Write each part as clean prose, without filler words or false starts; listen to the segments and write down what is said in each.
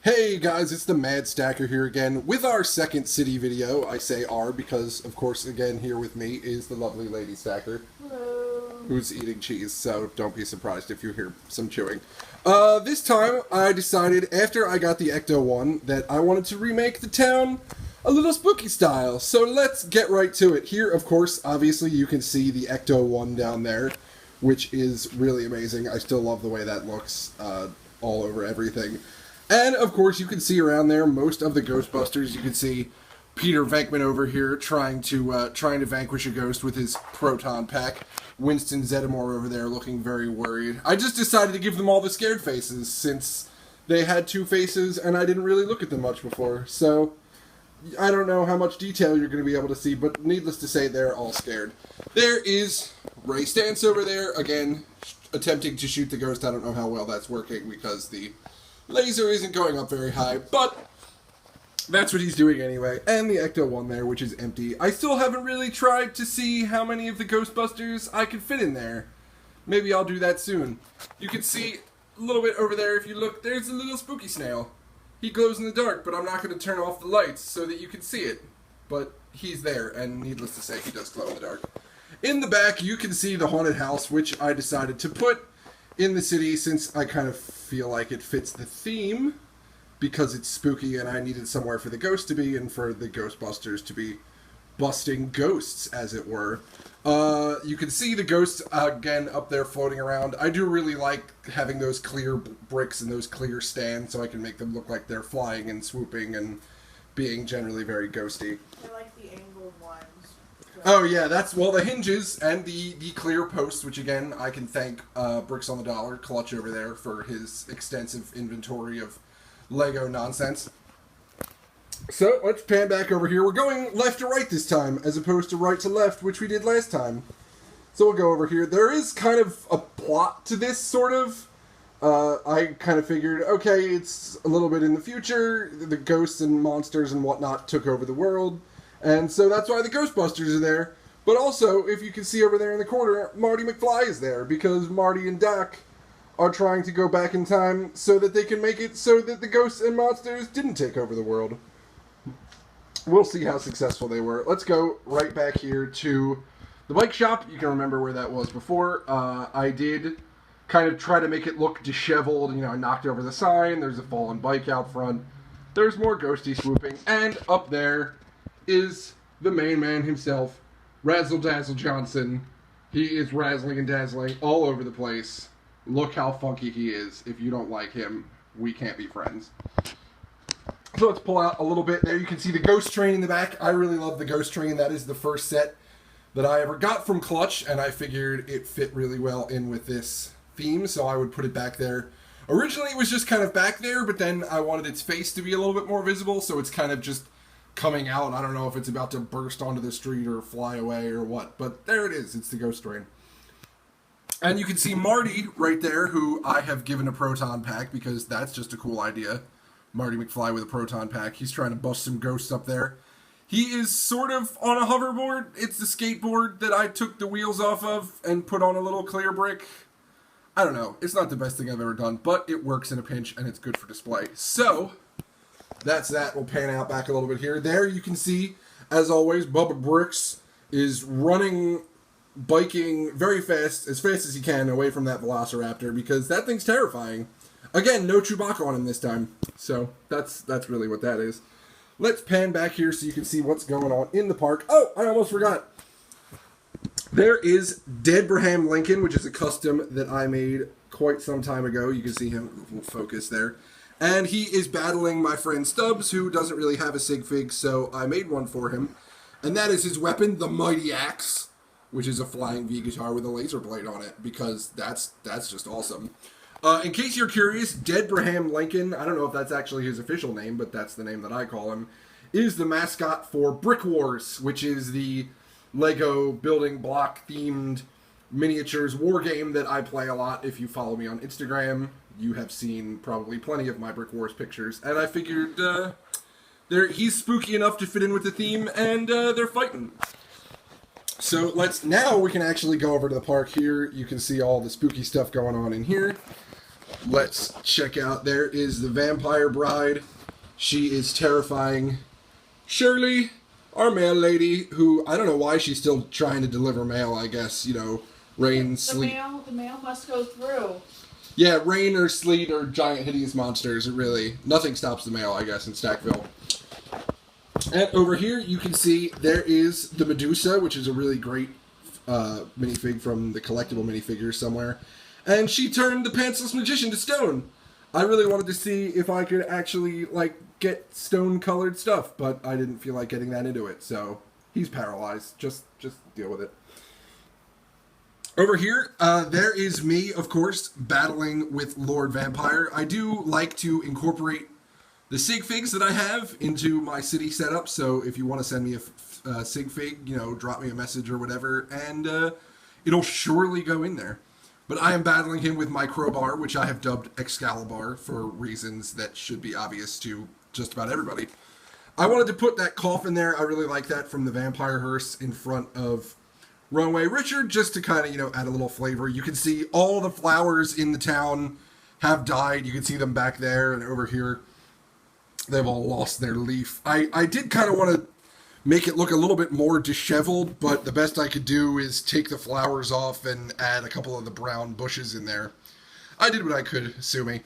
Hey guys, it's the Mad Stacker here again with our second city video. I say our because, of course, again here with me is the lovely Lady Stacker. Hello. Who's eating cheese, so don't be surprised if you hear some chewing. This time I decided, after I got the Ecto one, that I wanted to remake the town a little spooky style. So let's get right to it. Here, of course, obviously you can see the Ecto one down there, which is really amazing. I still love the way that looks all over everything. And, of course, you can see around there most of the Ghostbusters. You can see Peter Venkman over here trying to vanquish a ghost with his proton pack. Winston Zeddemore over there looking very worried. I just decided to give them all the scared faces since they had two faces and I didn't really look at them much before. So, I don't know how much detail you're going to be able to see, but needless to say, they're all scared. There is Ray Stantz over there, again, attempting to shoot the ghost. I don't know how well that's working because the laser isn't going up very high, but that's what he's doing anyway. And the Ecto one there, which is empty. I still haven't really tried to see how many of the Ghostbusters I can fit in there. Maybe I'll do that soon. You can see a little bit over there, if you look, there's a little spooky snail. He glows in the dark, but I'm not going to turn off the lights so that you can see it. But he's there, and needless to say, he does glow in the dark. In the back, you can see the haunted house, which I decided to put in the city since I kind of feel like it fits the theme because it's spooky and I needed somewhere for the ghost to be and for the Ghostbusters to be busting ghosts, as it were. You can see the ghosts again up there floating around. I do really like having those clear bricks and those clear stands so I can make them look like they're flying and swooping and being generally very ghosty. I like the angled ones. Oh yeah, that's, well, the hinges and the clear posts, which again, I can thank Bricks on the Dollar, Clutch over there, for his extensive inventory of Lego nonsense. So, let's pan back over here. We're going left to right this time, as opposed to right to left, which we did last time. So we'll go over here. There is kind of a plot to this, sort of. I kind of figured, okay, it's a little bit in the future, the ghosts and monsters and whatnot took over the world. And so that's why the Ghostbusters are there. But also, if you can see over there in the corner, Marty McFly is there. Because Marty and Doc are trying to go back in time so that they can make it so that the ghosts and monsters didn't take over the world. We'll see how successful they were. Let's go right back here to the bike shop. You can remember where that was before. I did kind of try to make it look disheveled. You know, I knocked over the sign. There's a fallen bike out front. There's more ghosty swooping. And up there is the main man himself, Razzle Dazzle Johnson. He is razzling and dazzling all over the place. Look how funky he is. If you don't like him, we can't be friends. So let's pull out a little bit. There you can see the ghost train in the back. I really love the ghost train. That is the first set that I ever got from Clutch, and I figured it fit really well in with this theme, so I would put it back there. Originally it was just kind of back there, but then I wanted its face to be a little bit more visible, so it's kind of just coming out. I don't know if it's about to burst onto the street or fly away or what, but there it is. It's the ghost train. And you can see Marty right there, who I have given a proton pack because that's just a cool idea. Marty McFly with a proton pack. He's trying to bust some ghosts up there. He is sort of on a hoverboard. It's the skateboard that I took the wheels off of and put on a little clear brick. I don't know. It's not the best thing I've ever done, but it works in a pinch and it's good for display. So that's that. We'll pan out back a little bit here. There you can see, as always, Bubba Bricks is running, biking very fast as he can, away from that Velociraptor, because that thing's terrifying. Again, no Chewbacca on him this time. So that's really what that is. Let's pan back here so you can see what's going on in the park. Oh, I almost forgot. There is Deadbraham Lincoln, which is a custom that I made quite some time ago. You can see him, we'll focus there. And he is battling my friend Stubbs, who doesn't really have a sigfig, so I made one for him. And that is his weapon, the Mighty Axe, which is a flying V guitar with a laser blade on it, because that's just awesome. In case you're curious, Deadbraham Lincoln, I don't know if that's actually his official name, but that's the name that I call him, is the mascot for Brick Wars, which is the Lego building block themed miniatures war game that I play a lot. If you follow me on Instagram, you have seen probably plenty of my Brick Wars pictures, and I figured he's spooky enough to fit in with the theme, and they're fighting. So now we can actually go over to the park here. You can see all the spooky stuff going on in here. let's check out. There is the vampire bride. She is terrifying. Shirley, our mail lady, who, I don't know why she's still trying to deliver mail, I guess, rain, sleet. The mail must go through. Yeah, rain or sleet or giant hideous monsters. Nothing stops the mail, I guess, in Stackville. And over here, you can see there is the Medusa, which is a really great minifig from the collectible minifigures somewhere. And she turned the pantsless magician to stone. I really wanted to see if I could actually, get stone-colored stuff, but I didn't feel like getting that into it, so he's paralyzed. Just deal with it. Over here, there is me, of course, battling with Lord Vampire. I do like to incorporate the sigfigs that I have into my city setup, so if you want to send me a sigfig, drop me a message or whatever, and it'll surely go in there. But I am battling him with my crowbar, which I have dubbed Excalibur for reasons that should be obvious to just about everybody. I wanted to put that coffin there. I really like that from the vampire hearse in front of Runaway Richard, just to kind of, add a little flavor. You can see all the flowers in the town have died. You can see them back there, and over here, they've all lost their leaf. I did kind of want to make it look a little bit more disheveled, but the best I could do is take the flowers off and add a couple of the brown bushes in there. I did what I could, sue me.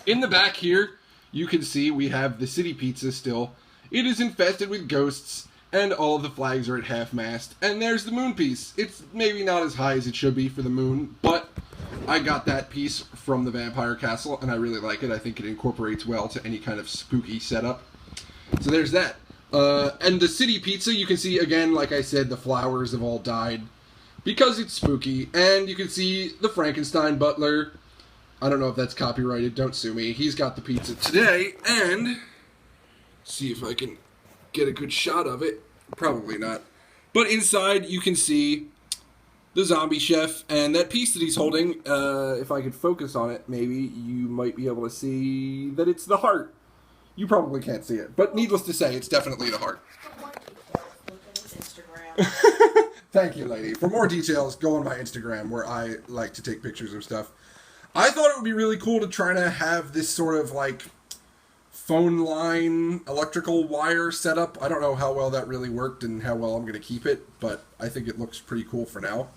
In the back here, you can see we have the city pizza still. It is infested with ghosts, and all of the flags are at half-mast. And there's the moon piece. It's maybe not as high as it should be for the moon, but I got that piece from the Vampire Castle, and I really like it. I think it incorporates well to any kind of spooky setup. So there's that. And the city pizza, you can see, again, like I said, the flowers have all died because it's spooky. And you can see the Frankenstein butler. I don't know if that's copyrighted. Don't sue me. He's got the pizza today. And see if I can get a good shot of it. Probably not. But inside, you can see the zombie chef and that piece that he's holding. If I could focus on it, maybe you might be able to see that it's the heart. You probably can't see it, but needless to say, it's definitely the heart. Thank you, lady. For more details, go on my Instagram, where I like to take pictures of stuff. I thought it would be really cool to try to have this sort of, phone line electrical wire setup. I don't know how well that really worked and how well I'm going to keep it, but I think it looks pretty cool for now.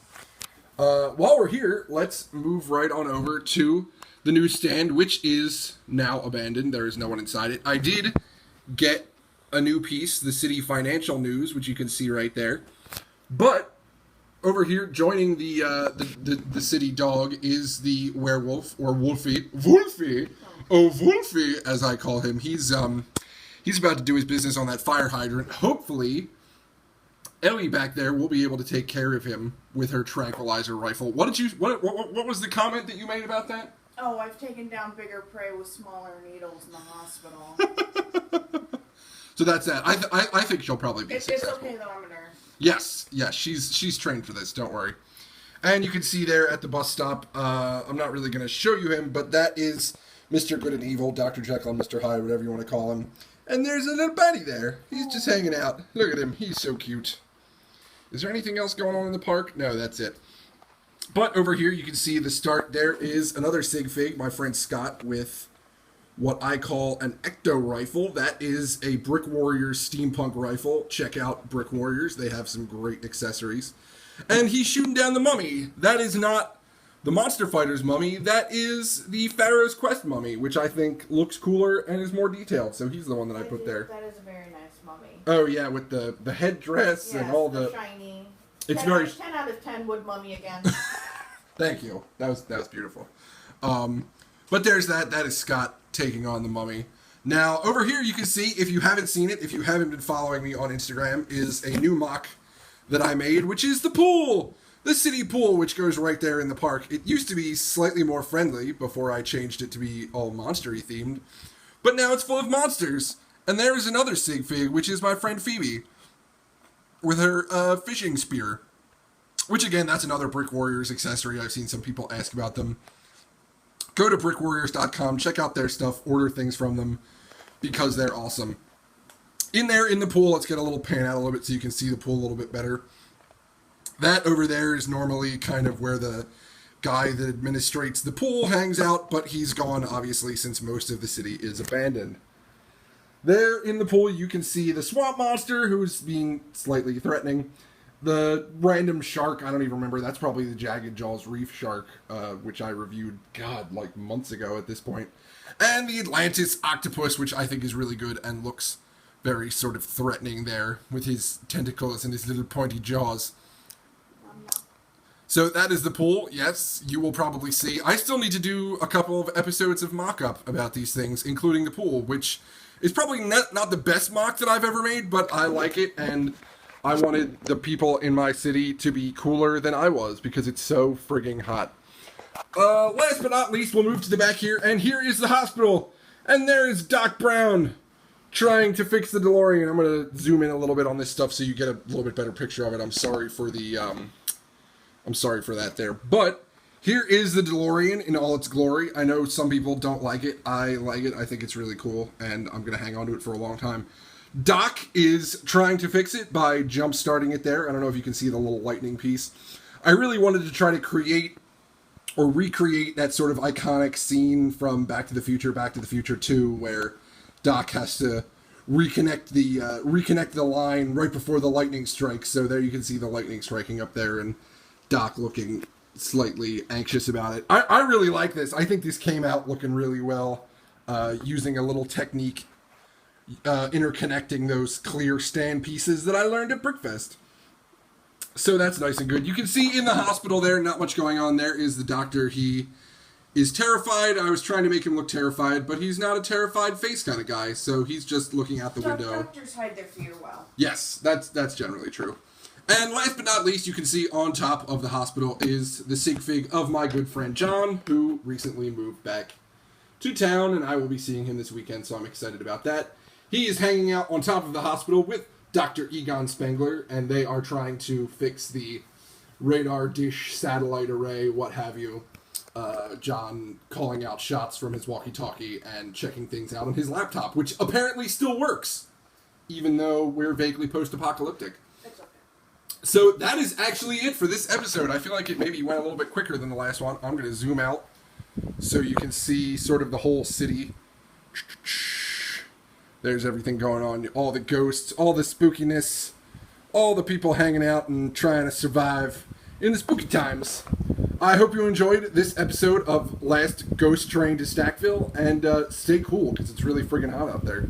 While we're here, let's move right on over to the newsstand, which is now abandoned. There is no one inside it. I did get a new piece, the City Financial News, which you can see right there. But over here, joining the city dog, is the werewolf, or Wolfie. Wolfie! Oh, Wolfie, as I call him. He's about to do his business on that fire hydrant. Hopefully, Ellie back there will be able to take care of him with her tranquilizer rifle. What was the comment that you made about that? Oh, I've taken down bigger prey with smaller needles in the hospital. So that's that. I think she'll probably be successful. It's okay though, I'm a nurse. Yes, she's trained for this, don't worry. And you can see there at the bus stop, I'm not really going to show you him, but that is Mr. Good and Evil, Dr. Jekyll and Mr. Hyde, whatever you want to call him. And there's a little buddy there. He's just hanging out. Look at him. He's so cute. Is there anything else going on in the park? No, that's it. But over here, you can see the start. There is another sig fig, my friend Scott, with what I call an ecto rifle. That is a Brick Warriors steampunk rifle. Check out Brick Warriors. They have some great accessories. And he's shooting down the mummy. That is not the Monster Fighter's mummy. That is the Pharaoh's Quest mummy, which I think looks cooler and is more detailed. So he's the one that I put there. That is a very nice mummy. Oh, yeah, with the headdress and all the... shiny. It's 10 very... 10 out of 10 wood mummy again. Thank you. That was beautiful. But there's that. That is Scott taking on the mummy. Now, over here you can see, if you haven't seen it, if you haven't been following me on Instagram, is a new mock that I made, which is the pool! The city pool, which goes right there in the park. It used to be slightly more friendly before I changed it to be all monster-y themed. But now it's full of monsters. And there is another sig fig, which is my friend Phoebe, with her fishing spear. Which, again, that's another Brick Warriors accessory. I've seen some people ask about them. Go to brickwarriors.com, check out their stuff, order things from them, because they're awesome. In there, in the pool, let's get a little pan out a little bit so you can see the pool a little bit better. That over there is normally kind of where the guy that administrates the pool hangs out, but he's gone, obviously, since most of the city is abandoned. There in the pool, you can see the swamp monster, who's being slightly threatening. The random shark, I don't even remember, that's probably the Jagged Jaws reef shark, which I reviewed, God, like months ago at this point. And the Atlantis octopus, which I think is really good and looks very sort of threatening there with his tentacles and his little pointy jaws. So that is the pool. Yes, you will probably see. I still need to do a couple of episodes of mock-up about these things, including the pool, which is probably not the best mock that I've ever made, but I like it, and I wanted the people in my city to be cooler than I was, because it's so frigging hot. Last but not least, we'll move to the back here, and here is the hospital. And there is Doc Brown trying to fix the DeLorean. I'm going to zoom in a little bit on this stuff so you get a little bit better picture of it. I'm sorry for that there. But here is the DeLorean in all its glory. I know some people don't like it. I like it. I think it's really cool, and I'm going to hang on to it for a long time. Doc is trying to fix it by jump-starting it there. I don't know if you can see the little lightning piece. I really wanted to try to create or recreate that sort of iconic scene from Back to the Future 2, where Doc has to reconnect the line right before the lightning strikes. So there you can see the lightning striking up there, and Doc looking slightly anxious about it. I really like this. I think this came out looking really well, using a little technique, interconnecting those clear stand pieces that I learned at Brickfest. So that's nice and good. You can see in the hospital there, not much going on. There is the doctor. He is terrified. I was trying to make him look terrified, but he's not a terrified face kind of guy, so he's just looking out the window. Doctors hide their fear well. Yes, that's generally true. And last but not least, you can see on top of the hospital is the sigfig of my good friend John, who recently moved back to town, and I will be seeing him this weekend, so I'm excited about that. He is hanging out on top of the hospital with Dr. Egon Spengler, and they are trying to fix the radar dish, satellite array, what have you. John calling out shots from his walkie-talkie and checking things out on his laptop, which apparently still works, even though we're vaguely post-apocalyptic. It's okay. So that is actually it for this episode. I feel like it maybe went a little bit quicker than the last one. I'm going to zoom out so you can see sort of the whole city. There's everything going on. All the ghosts, all the spookiness, all the people hanging out and trying to survive in the spooky times. I hope you enjoyed this episode of Last Ghost Train to Stackville, and stay cool, because it's really friggin' hot out there.